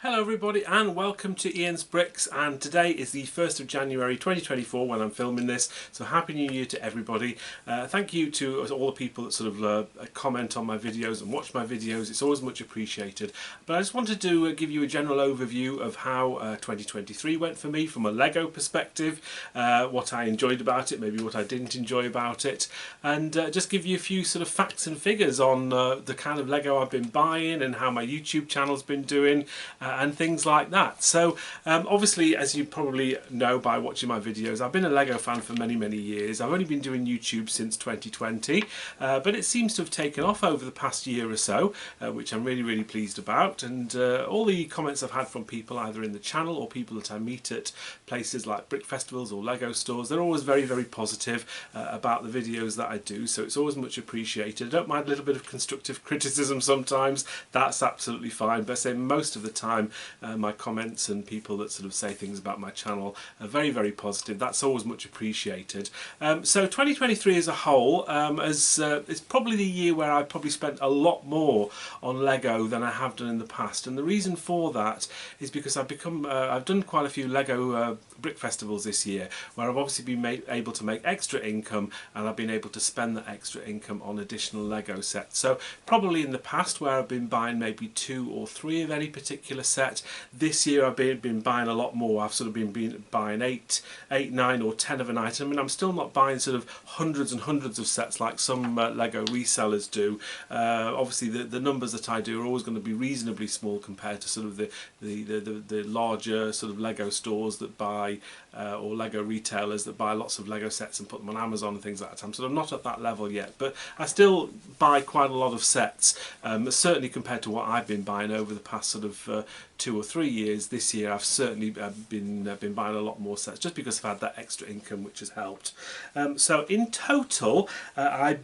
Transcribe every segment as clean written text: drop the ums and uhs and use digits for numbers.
Hello everybody and welcome to Ian's Bricks, and today is the 1st of January 2024 when I'm filming this, so Happy New Year to everybody. Thank you to all the people that sort of comment on my videos and watch my videos. It's always much appreciated. But I just wanted to give you a general overview of how 2023 went for me from a Lego perspective, what I enjoyed about it, maybe what I didn't enjoy about it, and just give you a few sort of facts and figures on the kind of Lego I've been buying and how my YouTube channel's been doing. And things like that. So obviously, as you probably know by watching my videos, I've been a Lego fan for many years. I've only been doing YouTube since 2020, but it seems to have taken off over the past year or so, which I'm really pleased about. And all the comments I've had from people either in the channel or people that I meet at places like brick festivals or Lego stores, they're always very positive about the videos that I do, so it's always much appreciated. I don't mind a little bit of constructive criticism sometimes, that's absolutely fine, but I say most of the time my comments and people that sort of say things about my channel are very positive. That's always much appreciated. So 2023 as a whole, it's probably the year where I probably spent a lot more on Lego than I have done in the past, and the reason for that is because I've done quite a few Lego brick festivals this year, where I've obviously been able to make extra income, and I've been able to spend that extra income on additional Lego sets. So probably in the past, where I've been buying maybe 2 or 3 of any particular set, this year I've been buying a lot more. I've sort of been buying 8, 9 or 10 of an item. I mean, I'm still not buying sort of hundreds and hundreds of sets like some Lego resellers do. Obviously the numbers that I do are always going to be reasonably small compared to sort of the larger sort of Lego stores that buy or Lego retailers that buy lots of Lego sets and put them on Amazon and things like that. I'm sort of not at that level yet, but I still buy quite a lot of sets, certainly compared to what I've been buying over the past sort of 2 or 3 years. This year I've certainly been buying a lot more sets just because I've had that extra income, which has helped. So in total I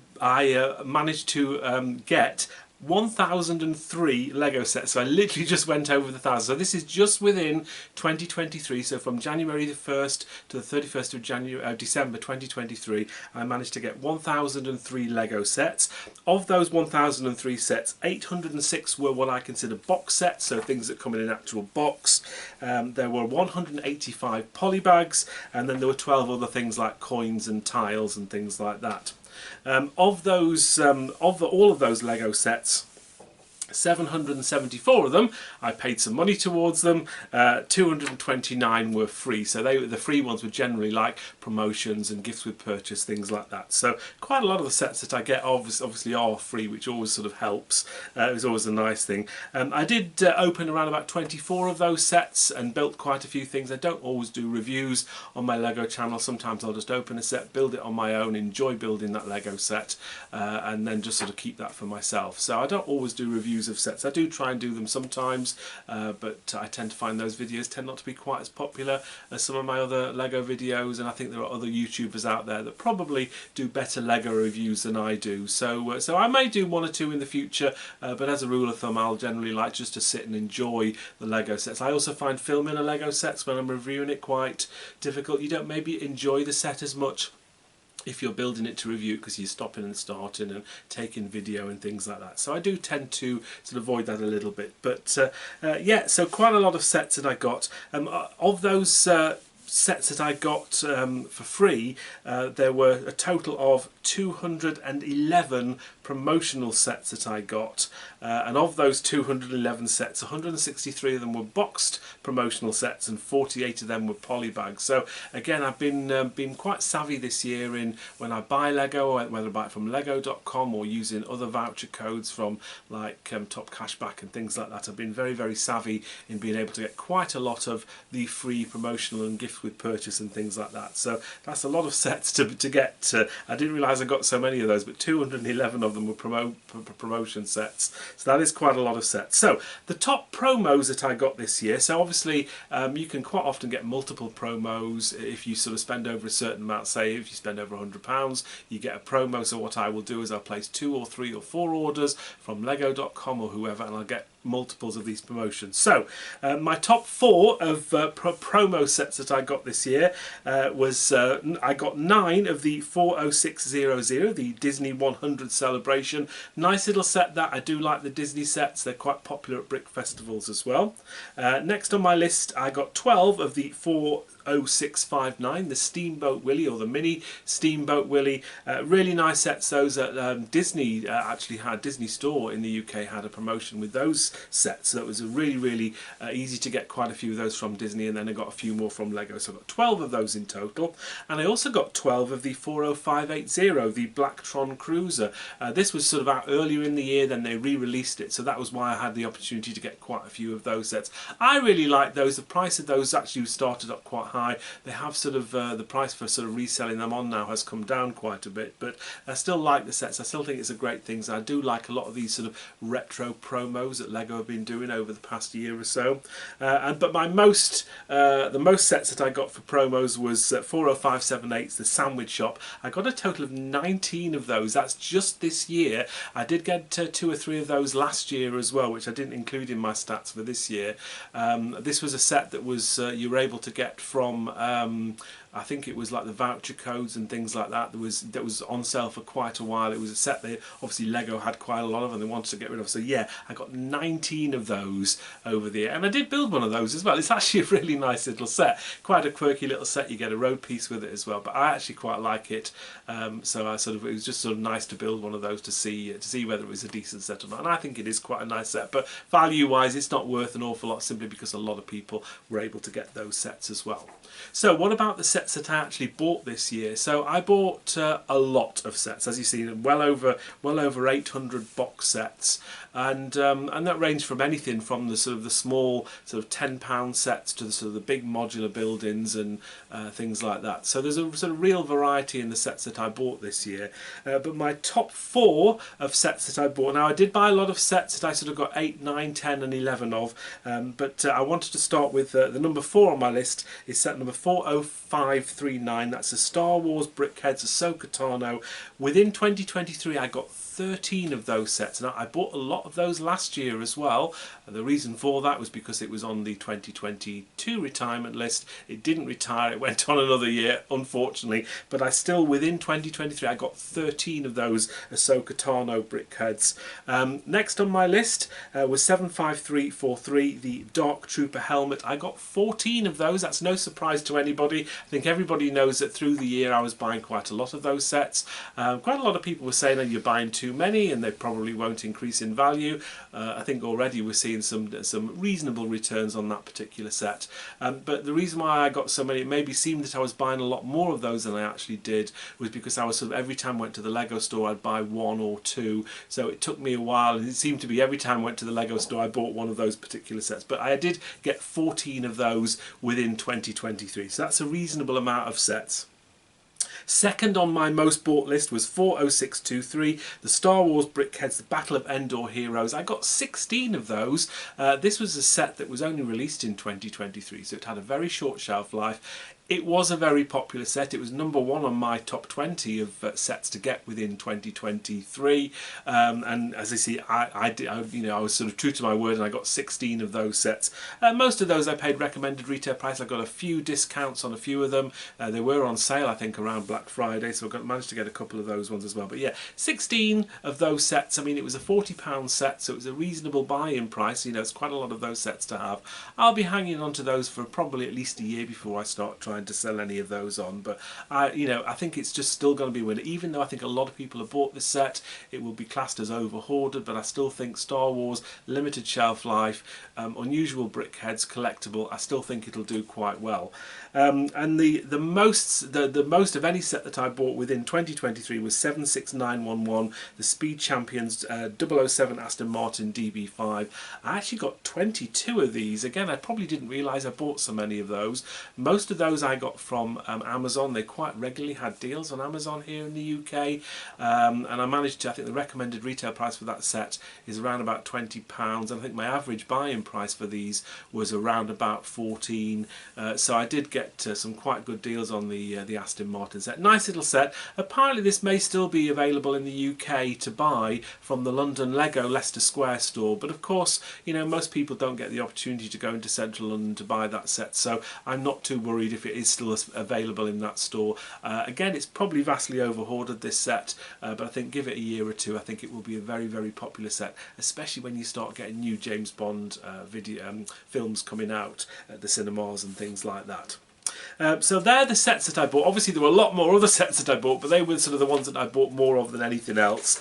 managed to get 1003 Lego sets, so I literally just went over the 1,000. So this is just within 2023, so from January the 1st to the 31st of December 2023, I managed to get 1003 Lego sets. Of those 1003 sets, 806 were what I consider box sets, so things that come in an actual box. There were 185 polybags, and then there were 12 other things like coins and tiles and things like that. Of all of those Lego sets, 774 of them, I paid some money towards them. 229 were free, so the free ones were generally like promotions and gifts with purchase, things like that. So quite a lot of the sets that I get obviously are free, which always sort of helps. It was always a nice thing. I did open around about 24 of those sets and built quite a few things. I don't always do reviews on my Lego channel. Sometimes I'll just open a set, build it on my own, enjoy building that Lego set, and then just sort of keep that for myself. So I don't always do reviews of sets. I do try and do them sometimes, but I tend to find those videos tend not to be quite as popular as some of my other Lego videos, and I think there are other YouTubers out there that probably do better Lego reviews than I do. So I may do 1 or 2 in the future, but as a rule of thumb I'll generally like just to sit and enjoy the Lego sets. I also find filming a Lego sets when I'm reviewing it quite difficult. You don't maybe enjoy the set as much if you're building it to review, because you're stopping and starting and taking video and things like that. So I do tend to sort of avoid that a little bit. But yeah, so quite a lot of sets that I got. Of those sets that I got for free, there were a total of 211 promotional sets that I got, and of those 211 sets, 163 of them were boxed promotional sets and 48 of them were polybags. So again, I've been quite savvy this year in when I buy Lego, whether I buy it from lego.com or using other voucher codes from like Topcashback and things like that. I've been very savvy in being able to get quite a lot of the free promotional and gift with purchase and things like that. So that's a lot of sets to get. I didn't realise I got so many of those, but 211 of them were promotion sets, so that is quite a lot of sets. So the top promos that I got this year, so obviously you can quite often get multiple promos if you sort of spend over a certain amount. Say if you spend over £100, you get a promo. So what I will do is I'll place 2 or 3 or 4 orders from lego.com or whoever, and I'll get multiples of these promotions. So my top 4 of promo sets that I got this year was I got 9 of the 40600, the Disney 100 celebration. Nice little set that. I do like the Disney sets, they're quite popular at brick festivals as well. Next on my list I got 12 of the 40659, the Steamboat Willie, or the mini Steamboat Willie. Really nice sets those at Disney. Actually had Disney Store in the UK had a promotion with those sets, so it was a really easy to get quite a few of those from Disney, and then I got a few more from Lego, so I got 12 of those in total. And I also got 12 of the 40580, the Blacktron Cruiser. This was sort of out earlier in the year, then they re-released it, so that was why I had the opportunity to get quite a few of those sets. I really like those. The price of those actually started up quite high. They have sort of the price for sort of reselling them on now has come down quite a bit, but I still like the sets. I still think it's a great thing. So I do like a lot of these sort of retro promos that Lego have been doing over the past year or so. But my the most sets that I got for promos was 40578's the Sandwich Shop. I got a total of 19 of those. That's just this year. I did get 2 or 3 of those last year as well, which I didn't include in my stats for this year. This was a set that was you were able to get from I think it was like the voucher codes and things like that. That was on sale for quite a while. It was a set that obviously Lego had quite a lot of and they wanted to get rid of. So yeah, I got 19 of those over the year, and I did build one of those as well. It's actually a really nice little set, quite a quirky little set. You get a road piece with it as well, but I actually quite like it. So it was just sort of nice to build one of those to see whether it was a decent set or not. And I think it is quite a nice set, but value-wise, it's not worth an awful lot simply because a lot of people were able to get those sets as well. So what about the sets that I actually bought this year? So I bought a lot of sets, as you see, well over 800 box sets, and that ranged from anything from the sort of the small sort of £10 sets to the sort of the big modular buildings and things like that. So there's a sort of real variety in the sets that I bought this year. But my top 4 of sets that I bought, now I did buy a lot of sets that I sort of got 8, 9, 10 and 11 of, but I wanted to start with the number 4 on my list is set number 40539. That's the Star Wars Brickheads Ahsoka Tano. Within 2023 I got 13 of those sets. Now I bought a lot of those last year as well. The reason for that was because it was on the 2022 retirement list. It didn't retire, it went on another year unfortunately, but I still, within 2023 I got 13 of those Ahsoka Tano brickheads. Next on my list was 75343, the Dark Trooper helmet. I got 14 of those. That's no surprise to anybody. I think everybody knows that through the year I was buying quite a lot of those sets. Quite a lot of people were saying that you're buying too many and they probably won't increase in value. I think already we're seeing some reasonable returns on that particular set. But the reason why I got so many, it maybe seemed that I was buying a lot more of those than I actually did, was because I was sort of, every time I went to the Lego store I'd buy 1 or 2. So it took me a while, and it seemed to be every time I went to the Lego store I bought one of those particular sets. But I did get 14 of those within 2023. So that's a reasonable amount of sets. Second on my most bought list was 40623, the Star Wars Brickheads, the Battle of Endor Heroes. I got 16 of those. This was a set that was only released in 2023, so it had a very short shelf life. It was a very popular set. It was number 1 on my top 20 of sets to get within 2023. And as I see, I was sort of true to my word, and I got 16 of those sets. Most of those I paid recommended retail price. I got a few discounts on a few of them. They were on sale, I think, around Black Friday, so I managed to get a couple of those ones as well. But yeah, 16 of those sets. I mean, it was a £40 set, so it was a reasonable buy-in price. It's quite a lot of those sets to have. I'll be hanging on to those for probably at least a year before I start trying to sell any of those on, but I think it's just still going to be a winner. Even though I think a lot of people have bought this set, it will be classed as over hoarded, but I still think Star Wars, limited shelf life, unusual brickheads, collectible, I still think it'll do quite well. And the most of any set that I bought within 2023 was 76911, the Speed Champions 007 Aston Martin DB5. I actually got 22 of these. Again, I probably didn't realise I bought so many of those. Most of those I got from Amazon. They quite regularly had deals on Amazon here in the UK, and I managed to, I think the recommended retail price for that set is around about £20, and I think my average buy-in price for these was around about 14. So I did get some quite good deals on the Aston Martin set. Nice little set. Apparently this may still be available in the UK to buy from the London Lego Leicester Square store, but of course, you know, most people don't get the opportunity to go into central London to buy that set, so I'm not too worried if it is still available in that store. Again, it's probably vastly overordered, this set, but I think give it a year or two, I think it will be a very, very popular set, especially when you start getting new James Bond films coming out at the cinemas and things like that. So they're the sets that I bought. Obviously there were a lot more other sets that I bought, but they were sort of the ones that I bought more of than anything else.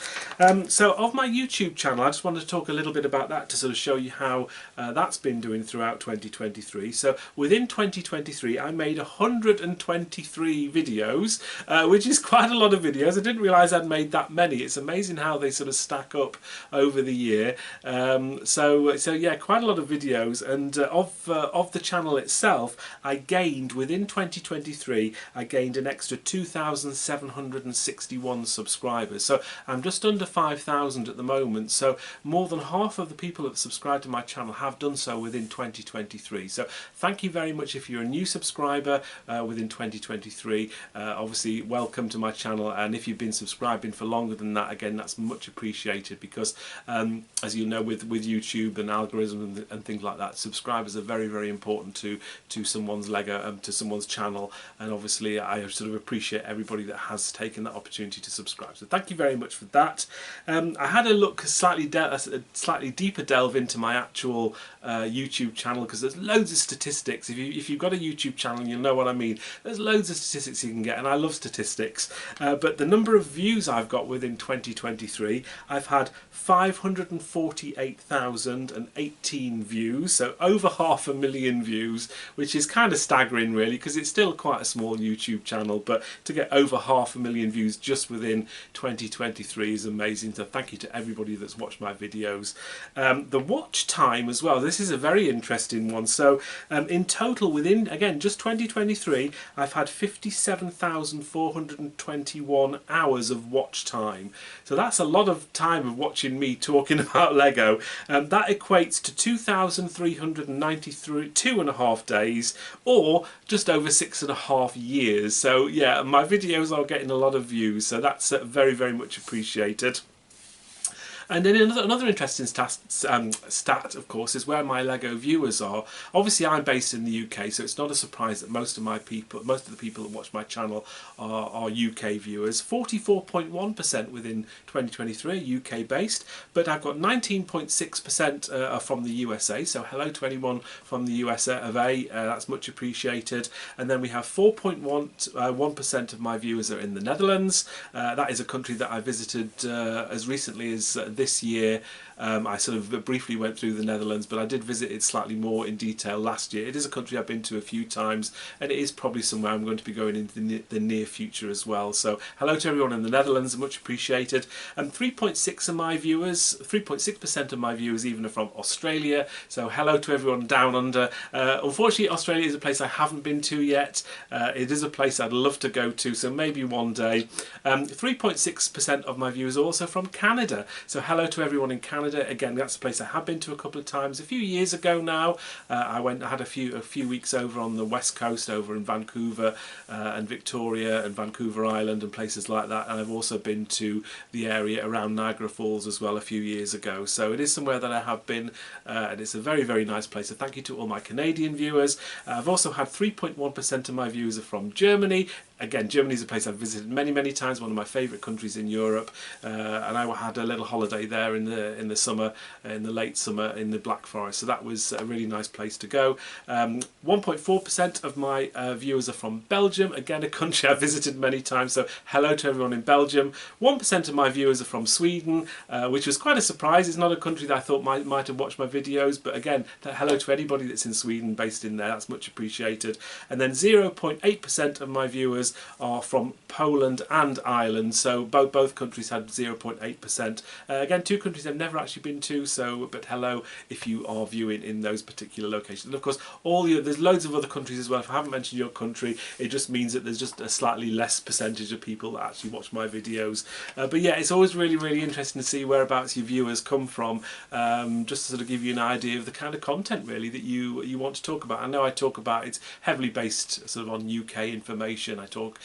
So of my YouTube channel, I just wanted to talk a little bit about that to sort of show you how that's been doing throughout 2023. So within 2023 I made 123 videos, which is quite a lot of videos. I didn't realise I'd made that many. It's amazing how they sort of stack up over the year. So yeah, quite a lot of videos, and of the channel itself, I gained within 2023, I gained an extra 2,761 subscribers. So I'm just under 5,000 at the moment. So more than half of the people that subscribe to my channel have done so within 2023. So thank you very much if you're a new subscriber within 2023. Obviously, welcome to my channel, and if you've been subscribing for longer than that, again, that's much appreciated, because as you know, with YouTube and algorithms and things like that, subscribers are very, very important to someone's Lego, to someone's channel, and obviously I sort of appreciate everybody that has taken that opportunity to subscribe. So thank you very much for that. I had a look, a slightly deeper delve into my actual YouTube channel, because there's loads of statistics. If you've got a YouTube channel, you'll know what I mean. There's loads of statistics you can get, and I love statistics. But the number of views I've got within 2023, I've had 548,018 views, so over 500,000 views, which is kind of staggering really, because it's still quite a small YouTube channel, but to get over 500,000 views just within 2023 is amazing. So thank you to everybody that's watched my videos. The watch time as well, this is a very interesting one. So in total, within, again, just 2023, I've had 57,421 hours of watch time. So that's a lot of time of watching me talking about Lego. That equates to 2,392.5 days, or just over 6.5 years. So yeah, my videos are getting a lot of views, so that's very, very much appreciated. And then another interesting stat, of course, is where my Lego viewers are. Obviously, I'm based in the UK, so it's not a surprise that most of the people that watch my channel are UK viewers. 44.1% within 2023 are UK based, but I've got 19.6% are from the USA. So hello to anyone from the USA of A, that's much appreciated. And then we have 4.1% of my viewers are in the Netherlands. That is a country that I visited as recently as this year. I sort of briefly went through the Netherlands, but I did visit it slightly more in detail last year. It is a country I've been to a few times, and it is probably somewhere I'm going to be going in the near future as well. So hello to everyone in the Netherlands, much appreciated. And 3.6% of my viewers even are from Australia. So hello to everyone down under. Unfortunately, Australia is a place I haven't been to yet. It is a place I'd love to go to, so maybe one day. 3.6% of my viewers are also from Canada. So hello to everyone in Canada. Again, that's a place I have been to a couple of times. A few years ago now, I had a few weeks over on the west coast, over in Vancouver and Victoria and Vancouver Island and places like that. And I've also been to the area around Niagara Falls as well a few years ago. So it is somewhere that I have been, and it's a very, very nice place. So thank you to all my Canadian viewers. I've also had 3.1% of my viewers are from Germany. Again, Germany is a place I've visited many, many times, one of my favourite countries in Europe, and I had a little holiday there in the summer, in the late summer, in the Black Forest, so that was a really nice place to go. 1.4% of my viewers are from Belgium, again a country I've visited many times, so hello to everyone in Belgium. 1% of my viewers are from Sweden, which was quite a surprise. It's not a country that I thought might have watched my videos, but again, hello to anybody that's in Sweden, based in there, that's much appreciated. And then 0.8% of my viewers viewers are from Poland and Ireland, so both countries had 0.8%. Again, two countries I've never actually been to, so but hello if you are viewing in those particular locations. And of course, there's loads of other countries as well. If I haven't mentioned your country, it just means that there's just a slightly less percentage of people that actually watch my videos. But yeah, it's always really interesting to see whereabouts your viewers come from, just to sort of give you an idea of the kind of content really that you want to talk about. I know I talk about, it's heavily based sort of on UK information. I talk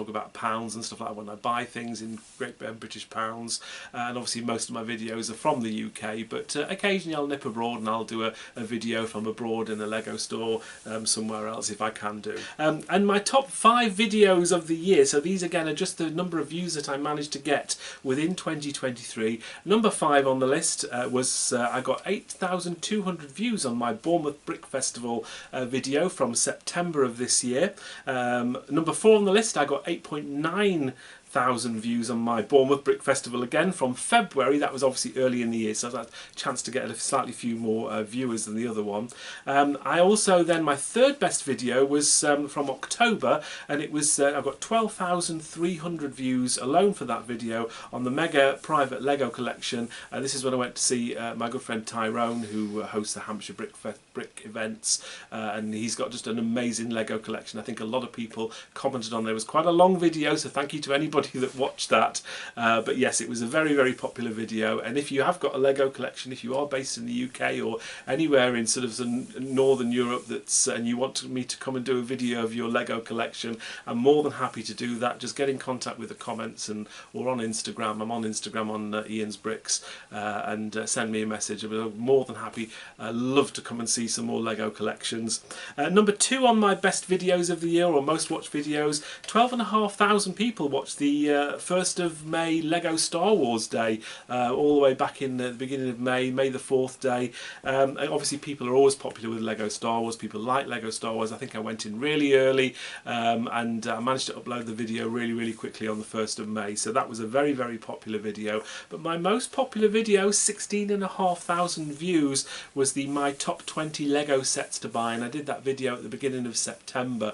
about pounds and stuff like that when I buy things in Great Britain, British pounds, and obviously most of my videos are from the UK, but occasionally I'll nip abroad and I'll do a video from abroad in a Lego store somewhere else if I can do. And my top 5 videos of the year, so these again are just the number of views that I managed to get within 2023. Number 5 on the list was I got 8,200 views on my Bournemouth Brick Festival video from September of this year. Number 4 on the list, I got 8.9 thousand views on my Bournemouth Brick Festival again from February. That was obviously early in the year, so I had a chance to get a slightly few more viewers than the other one. I also then, my third best video was from October, and it was I've got 12,300 views alone for that video on the mega private Lego collection. This is when I went to see my good friend Tyrone, who hosts the Hampshire Brick events, and he's got just an amazing Lego collection. I think a lot of people commented on there. It was quite a long video, so thank you to anybody that watched that, but yes, it was a very popular video. And if you have got a Lego collection, if you are based in the UK or anywhere in sort of Northern Europe and you want me to come and do a video of your Lego collection, I'm more than happy to do that. Just get in contact with the comments or on Instagram. I'm on Instagram on Ian's Bricks, and send me a message. I'm more than happy. I love to come and see some more Lego collections. Number 2 on my best videos of the year, or most watched videos, 12,500 people watched the 1st of May Lego Star Wars Day, all the way back in the beginning of May the 4th day. Obviously people are always popular with Lego Star Wars, people like Lego Star Wars. I think I went in really early, and I managed to upload the video really quickly on the 1st of May, so that was a very popular video. But my most popular video, 16,500 views, was my top 20 Lego sets to buy, and I did that video at the beginning of September.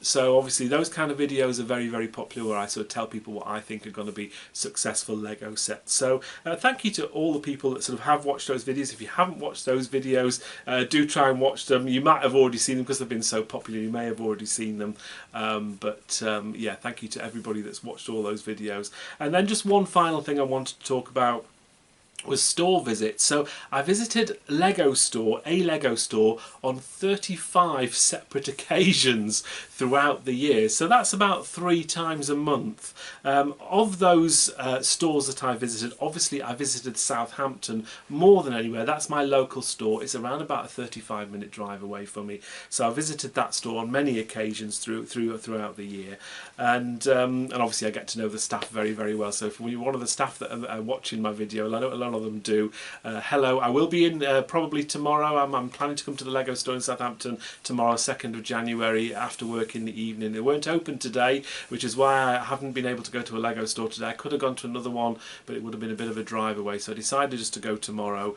So obviously those kind of videos are very popular, where I sort of tell people what I think are going to be successful Lego sets. So thank you to all the people that sort of have watched those videos. If you haven't watched those videos, do try and watch them. You might have already seen them because they've been so popular, you may have already seen them, but yeah, thank you to everybody that's watched all those videos. And then just one final thing I wanted to talk about was store visits. So I visited a Lego store on 35 separate occasions throughout the year, so that's about 3 times a month. Of those stores that I visited, obviously I visited Southampton more than anywhere. That's my local store. It's around about a 35-minute drive away from me, so I visited that store on many occasions throughout the year, and obviously I get to know the staff very well. So if you're one of the staff that are watching my video, I know a lot of them do, hello. I will be in probably tomorrow. I'm planning to come to the Lego store in Southampton tomorrow, 2nd of January, after work in the evening. It weren't open today, which is why I haven't been able to go to a Lego store today. I could have gone to another one, but it would have been a bit of a drive away, so I decided just to go tomorrow.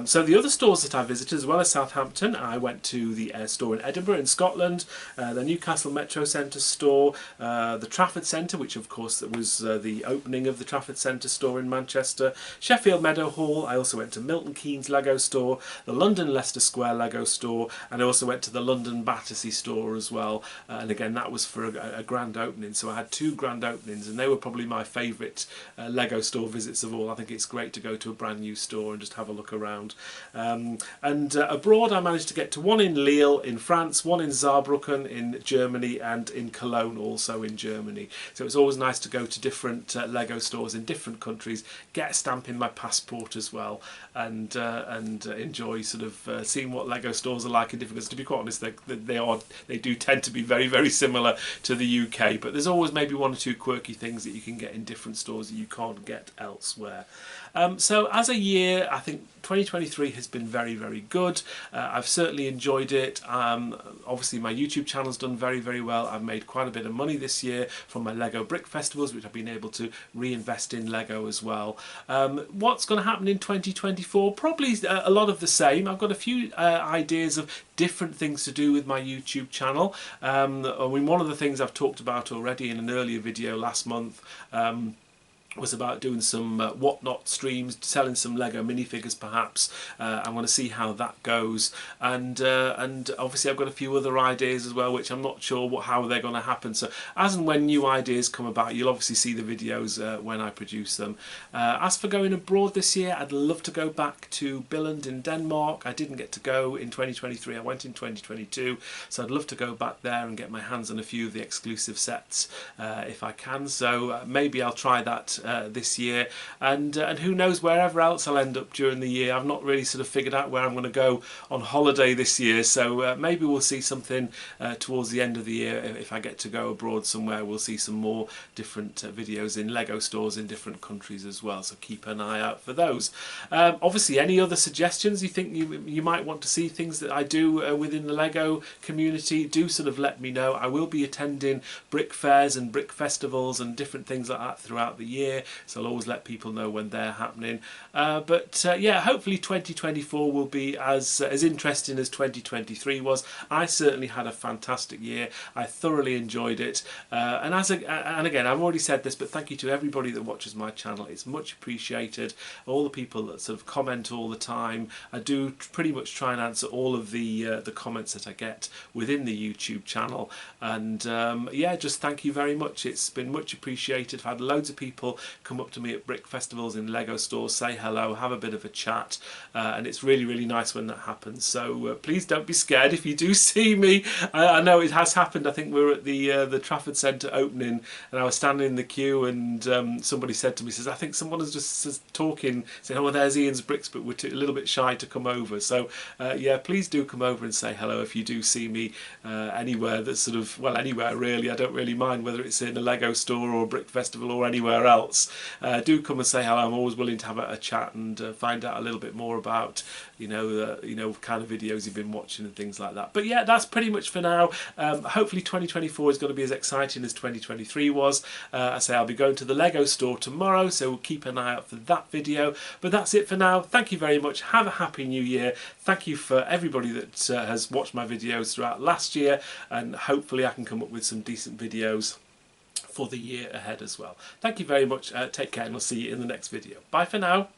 So the other stores that I visited, as well as Southampton, I went to the store in Edinburgh in Scotland, the Newcastle Metro Centre store, the Trafford Centre, which of course was the opening of the Trafford Centre store in Manchester, Sheffield Meadowhall. I also went to Milton Keynes Lego store, the London Leicester Square Lego store, and I also went to the London Battersea store as well. And again, that was for a grand opening. So I had 2 grand openings, and they were probably my favourite Lego store visits of all. I think it's great to go to a brand new store and just have a look around. Abroad, I managed to get to one in Lille in France, one in Saarbrücken in Germany, and in Cologne also in Germany. So it's always nice to go to different Lego stores in different countries, get a stamp in my passport as well, and enjoy sort of seeing what Lego stores are like in different countries. To be quite honest, they do tend to be very similar to the UK, but there's always maybe 1 or 2 quirky things that you can get in different stores that you can't get elsewhere. So as a year, I think 2023 has been very, very good. I've certainly enjoyed it. Obviously my YouTube channel's done very, very well. I've made quite a bit of money this year from my Lego brick festivals, which I've been able to reinvest in Lego as well. What's going to happen in 2024? Probably a lot of the same. I've got a few ideas of different things to do with my YouTube channel. I mean, one of the things I've talked about already in an earlier video last month was about doing some whatnot streams, selling some Lego minifigures perhaps. I want to see how that goes, and obviously I've got a few other ideas as well which I'm not sure how they're going to happen, so as and when new ideas come about you'll obviously see the videos when I produce them. As for going abroad this year, I'd love to go back to Billund in Denmark. I didn't get to go in 2023, I went in 2022, so I'd love to go back there and get my hands on a few of the exclusive sets if I can, so maybe I'll try that this year, and who knows, wherever else I'll end up during the year. I've not really sort of figured out where I'm going to go on holiday this year, so maybe we'll see something towards the end of the year. If I get to go abroad somewhere, we'll see some more different videos in Lego stores in different countries as well, so keep an eye out for those. Obviously any other suggestions you think you might want to see, things that I do within the Lego community, do sort of let me know. I will be attending brick fairs and brick festivals and different things like that throughout the year, so I'll always let people know when they're happening. Yeah, hopefully 2024 will be as interesting as 2023 was. I certainly had a fantastic year. I thoroughly enjoyed it, and again, I've already said this, but thank you to everybody that watches my channel. It's much appreciated. All the people that sort of comment all the time. I do pretty much try and answer all of the comments that I get within the YouTube channel, and yeah, just thank you very much. It's been much appreciated. I've had loads of people come up to me at brick festivals in Lego stores, say hello, have a bit of a chat, and it's really, really nice when that happens. So please don't be scared if you do see me. I know it has happened. I think we were at the Trafford Centre opening, and I was standing in the queue, and somebody said to me, says, I think someone is just talking, saying, oh, well, there's Ian's Bricks, but we're a little bit shy to come over. So yeah, please do come over and say hello if you do see me anywhere that's sort of, well, anywhere really. I don't really mind whether it's in a Lego store or a brick festival or anywhere else. Do come and say hello. I'm always willing to have a chat and find out a little bit more about kind of videos you've been watching and things like that. But yeah, that's pretty much for now. Hopefully 2024 is going to be as exciting as 2023 was. I say I'll be going to the Lego store tomorrow, so we'll keep an eye out for that video. But that's it for now. Thank you very much. Have a happy new year. Thank you for everybody that has watched my videos throughout last year, and hopefully I can come up with some decent videos for the year ahead as well. Thank you very much. Take care, and I'll see you in the next video. Bye for now.